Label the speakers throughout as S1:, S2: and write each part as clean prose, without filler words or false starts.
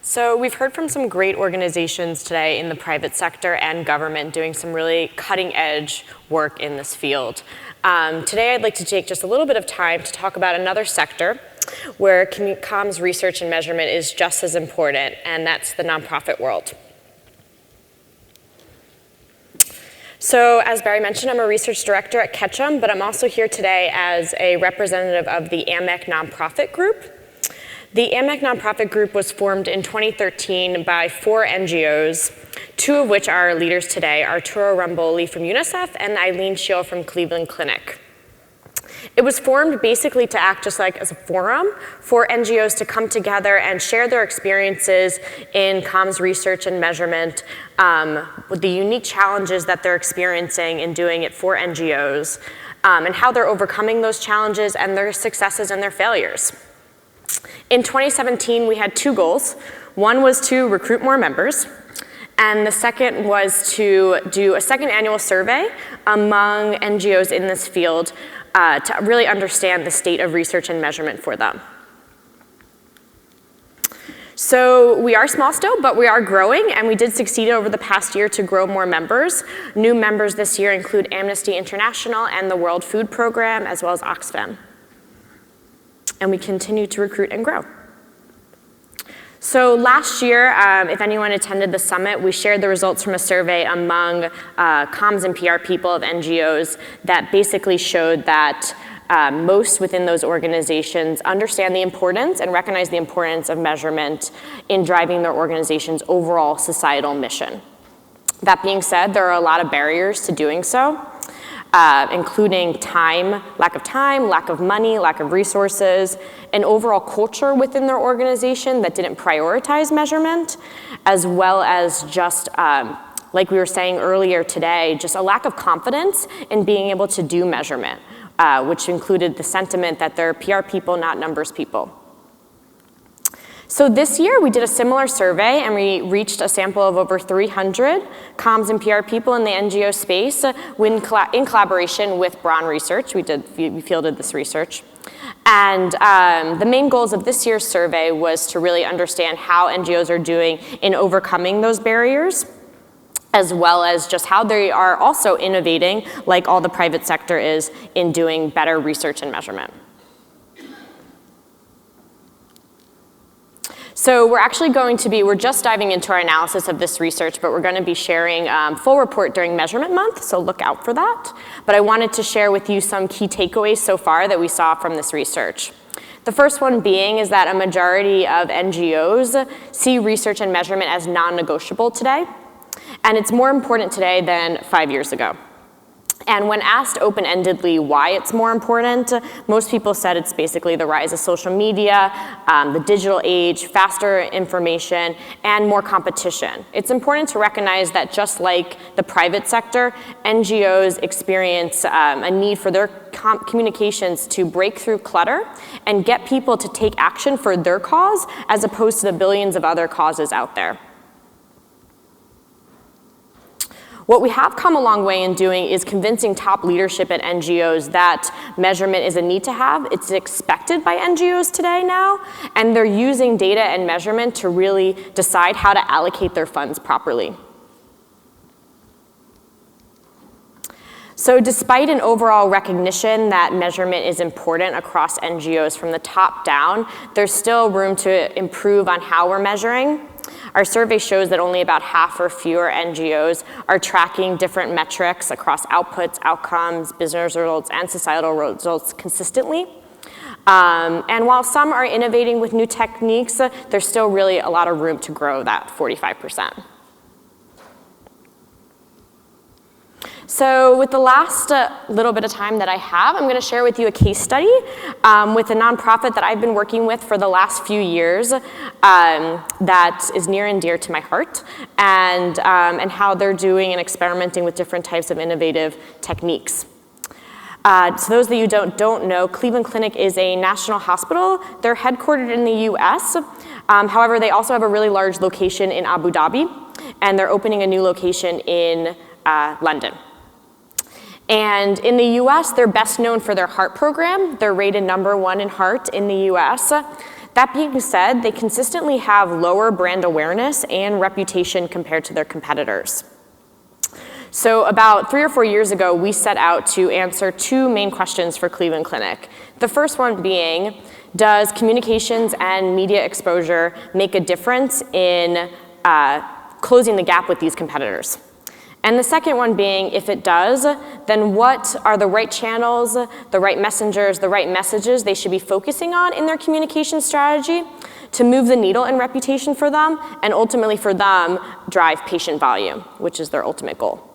S1: So we've heard from some great organizations today in the private sector and government doing some really cutting-edge work in this field. Today I'd like to take just a little bit of time to talk about another sector where comms research and measurement is just as important, and that's the nonprofit world. So as Barry mentioned, I'm a research director at Ketchum, but I'm also here today as a representative of the AMEC nonprofit group. The AMEC nonprofit group was formed in 2013 by 4 NGOs, 2 of which are our leaders today, Arturo Ramboli from UNICEF and Eileen Scheel from Cleveland Clinic. It was formed basically to act just like as a forum for NGOs to come together and share their experiences in comms research and measurement, with the unique challenges that they're experiencing in doing it for NGOs, and how they're overcoming those challenges and their successes and their failures. In 2017, we had 2 goals. One was to recruit more members, and the second was to do a second annual survey among NGOs in this field to really understand the state of research and measurement for them. So we are small still, but we are growing, and we did succeed over the past year to grow more members. New members this year include Amnesty International and the World Food Program, as well as Oxfam. And we continue to recruit and grow. So last year, if anyone attended the summit, we shared the results from a survey among comms and PR people of NGOs that basically showed that most within those organizations understand the importance and recognize the importance of measurement in driving their organization's overall societal mission. That being said, there are a lot of barriers to doing so. Including lack of money, lack of resources, an overall culture within their organization that didn't prioritize measurement, as well as just, like we were saying earlier today, just a lack of confidence in being able to do measurement, which included the sentiment that they're PR people, not numbers people. So this year, we did a similar survey, and we reached a sample of over 300 comms and PR people in the NGO space in collaboration with Braun Research. We fielded this research. And the main goals of this year's survey was to really understand how NGOs are doing in overcoming those barriers, as well as just how they are also innovating, like all the private sector is, in doing better research and measurement. So we're just diving into our analysis of this research, but we're going to be sharing full report during Measurement Month, so look out for that. But I wanted to share with you some key takeaways so far that we saw from this research. The first one being is that a majority of NGOs see research and measurement as non-negotiable today, and it's more important today than 5 years ago. And when asked open-endedly why it's more important, most people said it's basically the rise of social media, the digital age, faster information, and more competition. It's important to recognize that just like the private sector, NGOs experience a need for their communications to break through clutter and get people to take action for their cause as opposed to the billions of other causes out there. What we have come a long way in doing is convincing top leadership at NGOs that measurement is a need to have. It's expected by NGOs today now, and they're using data and measurement to really decide how to allocate their funds properly. So despite an overall recognition that measurement is important across NGOs from the top down, there's still room to improve on how we're measuring. Our survey shows that only about half or fewer NGOs are tracking different metrics across outputs, outcomes, business results, and societal results consistently. And while some are innovating with new techniques, there's still really a lot of room to grow that 45%. So with the last little bit of time that I have, I'm going to share with you a case study with a nonprofit that I've been working with for the last few years that is near and dear to my heart, and how they're doing and experimenting with different types of innovative techniques. So those of you who don't know, Cleveland Clinic is a national hospital. They're headquartered in the US. However, they also have a really large location in Abu Dhabi, and they're opening a new location in London. And in the US, they're best known for their heart program. They're rated #1 in heart in the US. That being said, they consistently have lower brand awareness and reputation compared to their competitors. So about 3 or 4 years ago, we set out to answer 2 main questions for Cleveland Clinic. The first one being, does communications and media exposure make a difference in closing the gap with these competitors? And the second one being, if it does, then what are the right channels, the right messengers, the right messages they should be focusing on in their communication strategy to move the needle in reputation for them, and ultimately for them, drive patient volume, which is their ultimate goal.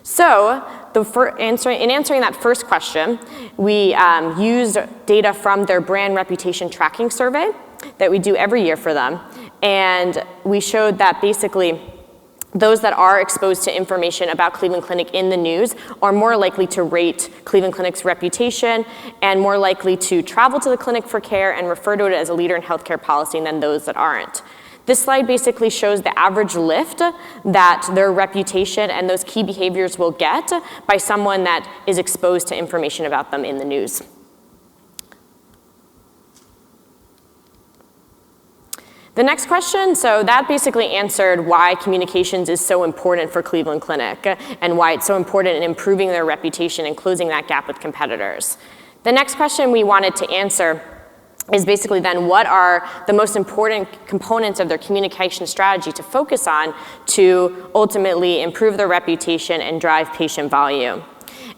S1: So, in answering that first question, we used data from their brand reputation tracking survey that we do every year for them, and we showed that basically those that are exposed to information about Cleveland Clinic in the news are more likely to rate Cleveland Clinic's reputation and more likely to travel to the clinic for care and refer to it as a leader in healthcare policy than those that aren't. This slide basically shows the average lift that their reputation and those key behaviors will get by someone that is exposed to information about them in the news. The next question, so that basically answered why communications is so important for Cleveland Clinic and why it's so important in improving their reputation and closing that gap with competitors. The next question we wanted to answer is basically then what are the most important components of their communication strategy to focus on to ultimately improve their reputation and drive patient volume.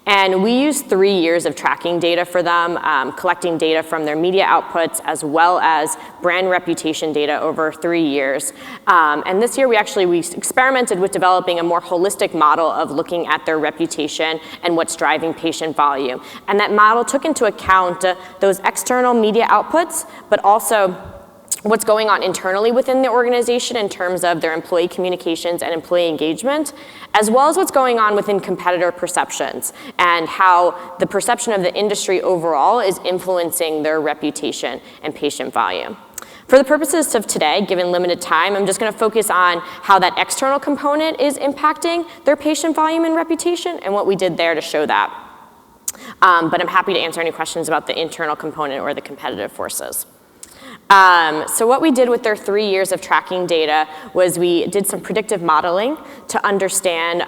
S1: And we used 3 years of tracking data for them, collecting data from their media outputs as well as brand reputation data over 3 years. And this year we experimented with developing a more holistic model of looking at their reputation and what's driving patient volume. And that model took into account those external media outputs, but also what's going on internally within the organization in terms of their employee communications and employee engagement, as well as what's going on within competitor perceptions and how the perception of the industry overall is influencing their reputation and patient volume. For the purposes of today, given limited time, I'm just going to focus on how that external component is impacting their patient volume and reputation and what we did there to show that. But I'm happy to answer any questions about the internal component or the competitive forces. So what we did with their 3 years of tracking data was we did some predictive modeling to understand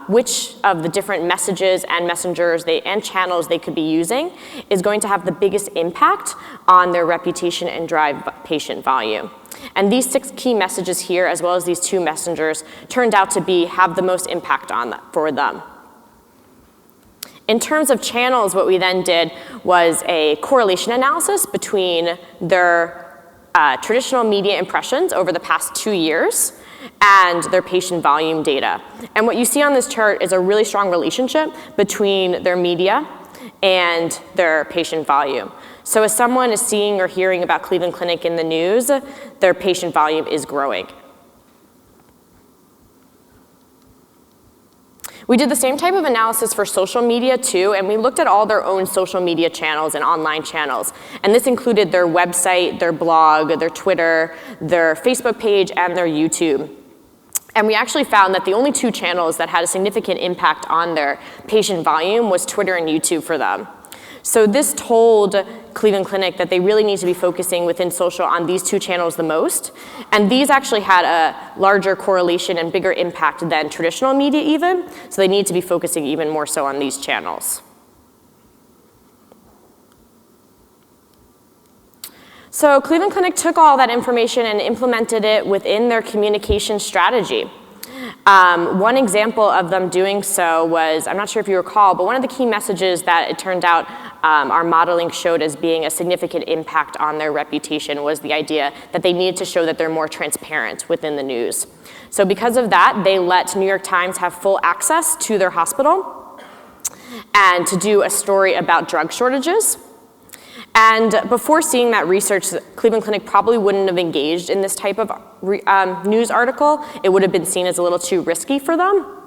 S1: which of the different messages and messengers and channels they could be using is going to have the biggest impact on their reputation and drive patient volume. And these 6 key messages here, as well as these 2 messengers, turned out to have the most impact for them. In terms of channels, what we then did was a correlation analysis between their traditional media impressions over the past 2 years and their patient volume data. And what you see on this chart is a really strong relationship between their media and their patient volume. So as someone is seeing or hearing about Cleveland Clinic in the news, their patient volume is growing. We did the same type of analysis for social media too, and we looked at all their own social media channels and online channels. And this included their website, their blog, their Twitter, their Facebook page, and their YouTube. And we actually found that the only 2 channels that had a significant impact on their patient volume was Twitter and YouTube for them. So this told Cleveland Clinic that they really need to be focusing within social on these 2 channels the most. And these actually had a larger correlation and bigger impact than traditional media even. So they need to be focusing even more so on these channels. So Cleveland Clinic took all that information and implemented it within their communication strategy. One example of them doing so was, I'm not sure if you recall, but one of the key messages that it turned out our modeling showed as being a significant impact on their reputation was the idea that they needed to show that they're more transparent within the news. So because of that, they let New York Times have full access to their hospital and to do a story about drug shortages. And before seeing that research, Cleveland Clinic probably wouldn't have engaged in this type of news article. It would have been seen as a little too risky for them,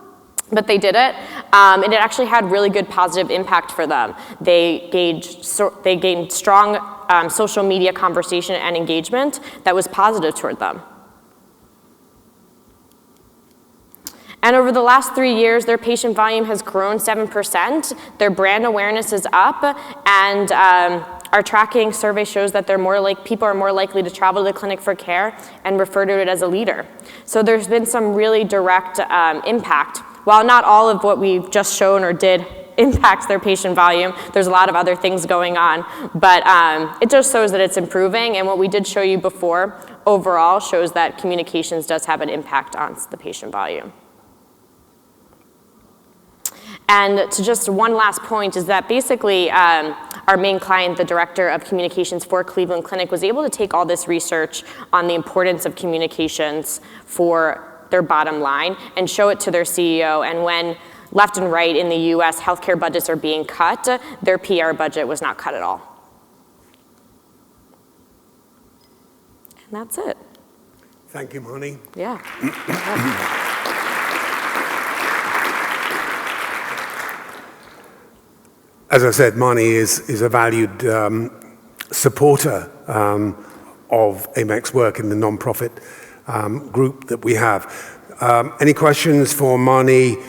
S1: but they did it. And it actually had really good positive impact for them. They gained strong social media conversation and engagement that was positive toward them. And over the last 3 years, their patient volume has grown 7%, their brand awareness is up, and Our tracking survey shows that people are more likely to travel to the clinic for care and refer to it as a leader. So there's been some really direct impact. While not all of what we've just shown or did impacts their patient volume, there's a lot of other things going on, but it just shows that it's improving, and what we did show you before overall shows that communications does have an impact on the patient volume. And to just one last point is that basically our main client, the director of communications for Cleveland Clinic, was able to take all this research on the importance of communications for their bottom line and show it to their CEO. And when left and right in the US healthcare budgets are being cut, their PR budget was not cut at all. And that's it.
S2: Thank you, Marni.
S1: Yeah.
S2: As I said, Marni is a valued supporter of AMEC's work in the nonprofit group that we have. Any questions for Marni?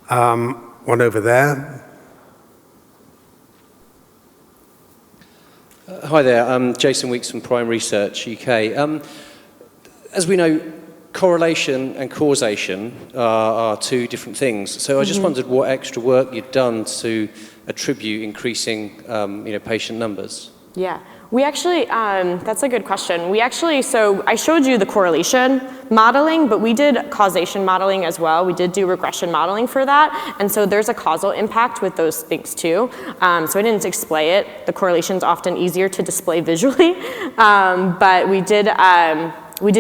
S2: One over there.
S3: Hi there, I'm Jason Weeks from Prime Research UK. As we know, correlation and causation are two different things. So I just wondered what extra work you'd done to attribute increasing patient numbers.
S1: Yeah, we actually, that's a good question. So I showed you the correlation modeling, but we did causation modeling as well. We did do regression modeling for that. And so there's a causal impact with those things too. So I didn't display it. The correlation's often easier to display visually. But we did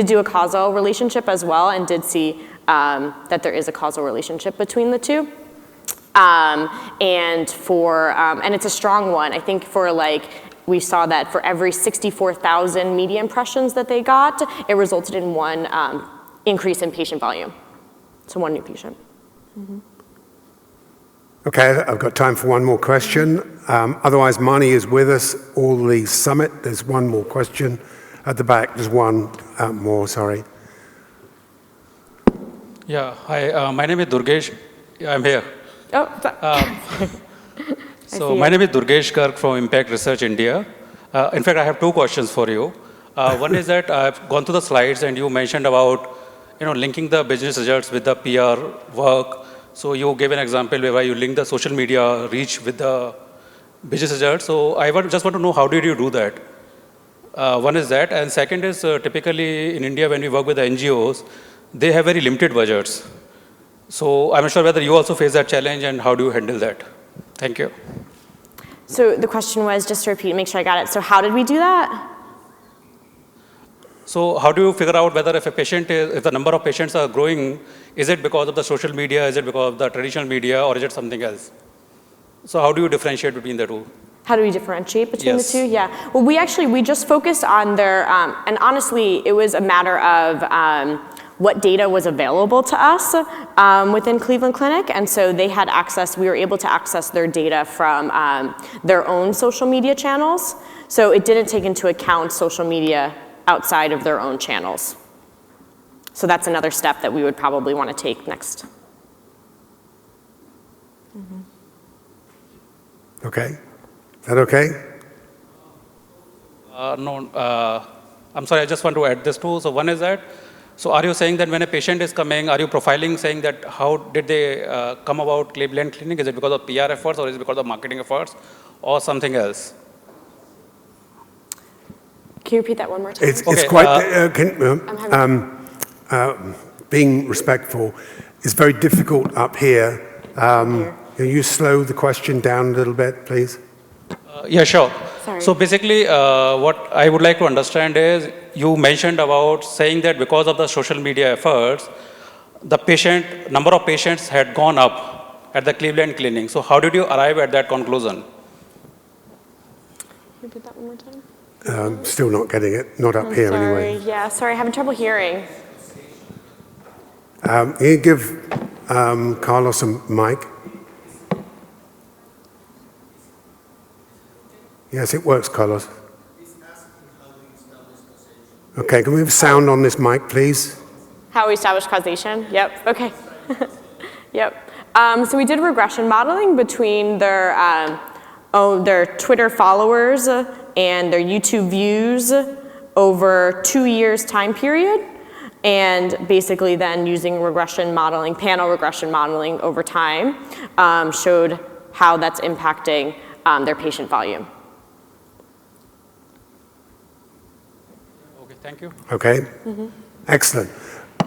S1: do a causal relationship as well and did see that there is a causal relationship between the two. And it's a strong one. I think we saw that for every 64,000 media impressions that they got, it resulted in one increase in patient volume. So one new patient.
S2: Okay, I've got time for one more question. Otherwise, Marni is with us all the summit. There's one more question at the back. There's one more, sorry.
S4: Yeah, hi, my name is Durgesh. I'm here. So my name is Durgesh Garg from Impact Research India. In fact, I have two questions for you. One is that I've gone through the slides and you mentioned about linking the business results with the PR work. So you gave an example where you link the social media reach with the business results. So I just want to know, how did you do that? One is that, and second is typically in India when we work with the NGOs, they have very limited budgets. So I'm not sure whether you also face that challenge and how do you handle that? Thank you.
S1: So the question was, just to repeat, make sure I got it. So how did we do that?
S4: So how do you figure out whether if the number of patients are growing, is it because of the social media, is it because of the traditional media, or is it something else? So how do you differentiate between the two?
S1: How do we differentiate between
S4: Yes.
S1: the two? Yeah. Well, we just focused on their, and honestly, it was a matter of what data was available to us within Cleveland Clinic. And so they had access, we were able to access their data from their own social media channels. So it didn't take into account social media outside of their own channels. So that's another step that we would probably want to take next.
S2: Okay. Is that okay?
S4: No, I'm sorry, I just want to add this too. So one is that, so are you saying that when a patient is coming, are you profiling saying that how did they come about Cleveland Clinic? Is it because of PR efforts or is it because of marketing efforts or something else?
S1: Can you repeat that one more time?
S2: It's
S4: Okay,
S2: quite, being respectful, it's very difficult up here. Can you slow the question down a little bit, please?
S4: Yeah, sure.
S1: Sorry.
S4: So basically, what I would like to understand is, you mentioned about saying that because of the social media efforts, the number of patients had gone up at the Cleveland Clinic. So how did you arrive at that conclusion?
S1: Repeat that one more time.
S2: Still not getting it, not up here
S1: Sorry.
S2: anyway.
S1: Yeah, sorry, having trouble hearing.
S2: Can you give Carlos a mic? Yes, it works, Carlos. Okay, can we have sound on this mic, please?
S1: How we establish causation? Yep, okay. Yep. So we did regression modeling between their their Twitter followers and their YouTube views over 2 years time period, and basically then using regression modeling, panel regression modeling over time, showed how that's impacting their patient volume.
S4: Okay, thank you.
S2: Okay, excellent.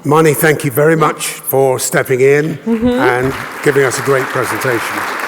S2: Marni, thank you very much for stepping in and giving us a great presentation.